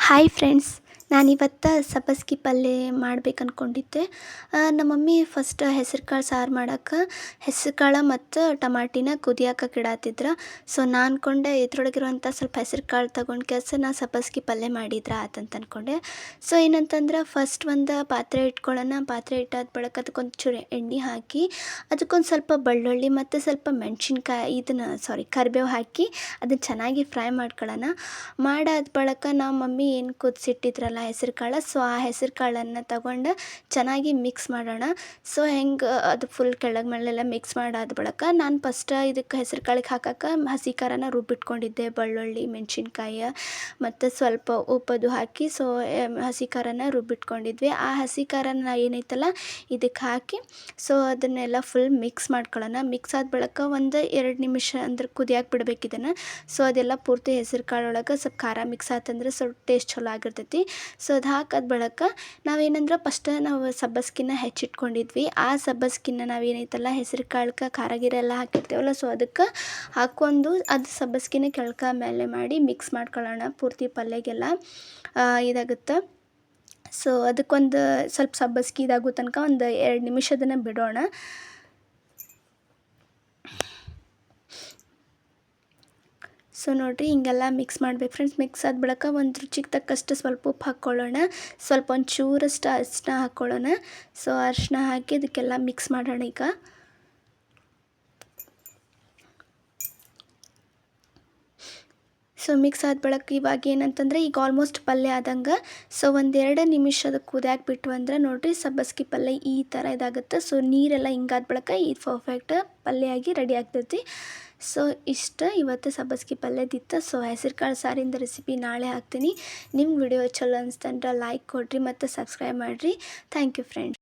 Hi friends, ನಾನಿವತ್ತು ಸಬ್ಬಸ್ಗೆ ಪಲ್ಯ ಮಾಡ್ಬೇಕು ಅಂದ್ಕೊಂಡಿದ್ದೆ. ನಮ್ಮ ಮಮ್ಮಿ ಫಸ್ಟ್ ಹೆಸರು ಕಾಳು ಸಾರು ಮಾಡೋಕೆ ಹೆಸರು ಕಾಳು ಮತ್ತು ಟಮಾಟಿನ ಕುದಿಯೋಕೆ ಇಡತ್ತಿದ್ರು. ಸೊ ನಾನು ಅಂದ್ಕೊಂಡೆ ಇದ್ರೊಳಗಿರುವಂಥ ಸ್ವಲ್ಪ ಹೆಸರು ಕಾಳು ತೊಗೊಂಡು ನಾ ಸಬ್ಬಸ್ಗೆ ಪಲ್ಯ ಮಾಡಿದ್ರೆ ಆತಂತ ಅಂದ್ಕೊಂಡೆ. ಸೊ ಏನಂತಂದ್ರೆ ಫಸ್ಟ್ ಒಂದು ಪಾತ್ರೆ ಇಟ್ಕೊಳ್ಳೋಣ. ಪಾತ್ರೆ ಇಟ್ಟಾದ ಬಳಿಕ ಅದಕ್ಕೊಂದು ಚೂರು ಎಣ್ಣೆ ಹಾಕಿ ಅದಕ್ಕೊಂದು ಸ್ವಲ್ಪ ಬೆಳ್ಳುಳ್ಳಿ ಮತ್ತು ಸ್ವಲ್ಪ ಮೆಣಸಿನ್ಕಾಯಿ ಕರಿಬೇವು ಹಾಕಿ ಅದನ್ನು ಚೆನ್ನಾಗಿ ಫ್ರೈ ಮಾಡ್ಕೊಳ್ಳೋಣ. ಮಾಡಾದ ಬಳಿಕ ನಮ್ಮ ಮಮ್ಮಿ ಏನು ಕುದಿಸಿಟ್ಟಿದ್ರಲ್ಲ ಹೆಸರು ಕಾಳು, ಸೊ ಆ ಹೆಸರು ಕಾಳನ್ನು ತಗೊಂಡು ಚೆನ್ನಾಗಿ ಮಿಕ್ಸ್ ಮಾಡೋಣ. ಸೊ ಹೆಂಗೆ ಅದು ಫುಲ್ ಕೆಳಗೆ ಮೇಲೆಲ್ಲ ಮಿಕ್ಸ್ ಮಾಡಾದ ಬಳಿಕ ನಾನು ಫಸ್ಟ್ ಇದಕ್ಕೆ ಹೆಸರು ಕಾಳಿಗೆ ಹಾಕೋಕೆ ಹಸಿ ಖಾರನ ರುಬ್ಬಿಟ್ಕೊಂಡಿದ್ದೆ. ಬೆಳ್ಳುಳ್ಳಿ, ಮೆಣಸಿನ್ಕಾಯಿ ಮತ್ತು ಸ್ವಲ್ಪ ಉಪ್ಪದು ಹಾಕಿ ಸೊ ಹಸಿ ಖಾರನ ರುಬ್ಬಿಟ್ಕೊಂಡಿದ್ವಿ. ಆ ಹಸಿ ಖಾರನ ಏನೈತಲ್ಲ ಇದಕ್ಕೆ ಹಾಕಿ ಸೊ ಅದನ್ನೆಲ್ಲ ಫುಲ್ ಮಿಕ್ಸ್ ಮಾಡ್ಕೊಳ್ಳೋಣ. ಮಿಕ್ಸ್ ಆದ ಬಳಿಕ ಒಂದು 2 ನಿಮಿಷ ಅಂದ್ರೆ ಕುದಿಯಾಕೆ ಬಿಡ್ಬೇಕು ಇದನ್ನು. ಸೊ ಅದೆಲ್ಲ ಪೂರ್ತಿ ಹೆಸರು ಕಾಳೊಳಗೆ ಸ್ವಲ್ಪ ಖಾರ ಮಿಕ್ಸ್ ಆತಂದ್ರೆ ಸ್ವಲ್ಪ ಟೇಸ್ಟ್ ಚಲೋ ಆಗಿರ್ತೈತಿ. ಸೊ ಅದು ಹಾಕಿದ ಬಳಿಕ ನಾವೇನಂದ್ರೆ ಫಸ್ಟ್ ನಾವು ಸಬ್ಬಸ್ಗಿನ ಹೆಚ್ಚಿಟ್ಕೊಂಡಿದ್ವಿ. ಆ ಸಬ್ಬಸ್ಗಿನ ನಾವೇನೈತಲ್ಲ ಹೆಸರು ಕಾಳಕ್ಕೆ ಖಾರ ಗಿರ ಎಲ್ಲ ಹಾಕಿರ್ತೇವಲ್ಲ, ಸೊ ಅದಕ್ಕೆ ಹಾಕ್ಕೊಂಡು ಅದು ಸಬ್ಬಸ್ಗಿನ ಕೆಳ್ಕ ಮೇಲೆ ಮಾಡಿ ಮಿಕ್ಸ್ ಮಾಡ್ಕೊಳ್ಳೋಣ. ಪೂರ್ತಿ ಪಲ್ಯಗೆಲ್ಲ ಇದಾಗುತ್ತೆ. ಸೊ ಅದಕ್ಕೊಂದು ಸ್ವಲ್ಪ ಸಬ್ಬಸ್ಗೆ ಇದಾಗೋ ತನಕ ಒಂದು 2 ನಿಮಿಷ ಅದನ್ನು ಬಿಡೋಣ. ಸೊ ನೋಡಿರಿ ಹಿಂಗೆಲ್ಲ ಮಿಕ್ಸ್ ಮಾಡ್ಬೇಕು ಫ್ರೆಂಡ್ಸ್. ಮಿಕ್ಸ್ ಆದ ಬಳಿಕ ಒಂದು ರುಚಿಗೆ ತಕ್ಕಷ್ಟು ಸ್ವಲ್ಪ ಉಪ್ಪು ಹಾಕ್ಕೊಳ್ಳೋಣ. ಸ್ವಲ್ಪ ಒಂಚೂರಷ್ಟು ಅರಿಶಿನ ಹಾಕ್ಕೊಳ್ಳೋಣ. ಸೊ ಅರಿಶಿನ ಹಾಕಿ ಅದಕ್ಕೆಲ್ಲ ಮಿಕ್ಸ್ ಮಾಡೋಣ ಈಗ. ಸೊ ಮಿಕ್ಸ್ ಆದ ಬಳಿಕ ಇವಾಗ ಏನಂತಂದರೆ ಈಗ ಆಲ್ಮೋಸ್ಟ್ ಪಲ್ಯ ಆದಂಗೆ. ಸೊ 1-2 ನಿಮಿಷ ಅದಕ್ಕೆ ಕುದಿಯಾಕೆ ಬಿಟ್ಟು ಅಂದ್ರೆ ನೋಡಿರಿ ಸಬ್ಬಸ್ಗೆ ಪಲ್ಯ ಈ ಥರ ಇದಾಗುತ್ತೆ. ಸೊ ನೀರೆಲ್ಲ ಹಿಂಗಾದ ಬಳಿಕ ಇದು ಪರ್ಫೆಕ್ಟ್ ಪಲ್ಯ ಆಗಿ ರೆಡಿ ಆಗ್ತೈತಿ. ಸೊ ಇಷ್ಟ ಇವತ್ತು ಸಬ್ಬಸ್ಗೆ ಪಲ್ಯದಿತ್ತು. ಸೊ ಹೆಸರು ಕಾಳು ಸಾರಿಂದ ರೆಸಿಪಿ ನಾಳೆ ಹಾಕ್ತೀನಿ. ನಿಮ್ಮ ವಿಡಿಯೋ ಚಲೋ ಅನಿಸ್ತಂದ್ರೆ ಲೈಕ್ ಕೊಡಿರಿ ಮತ್ತು ಸಬ್ಸ್ಕ್ರೈಬ್ ಮಾಡಿರಿ. Thank you friends.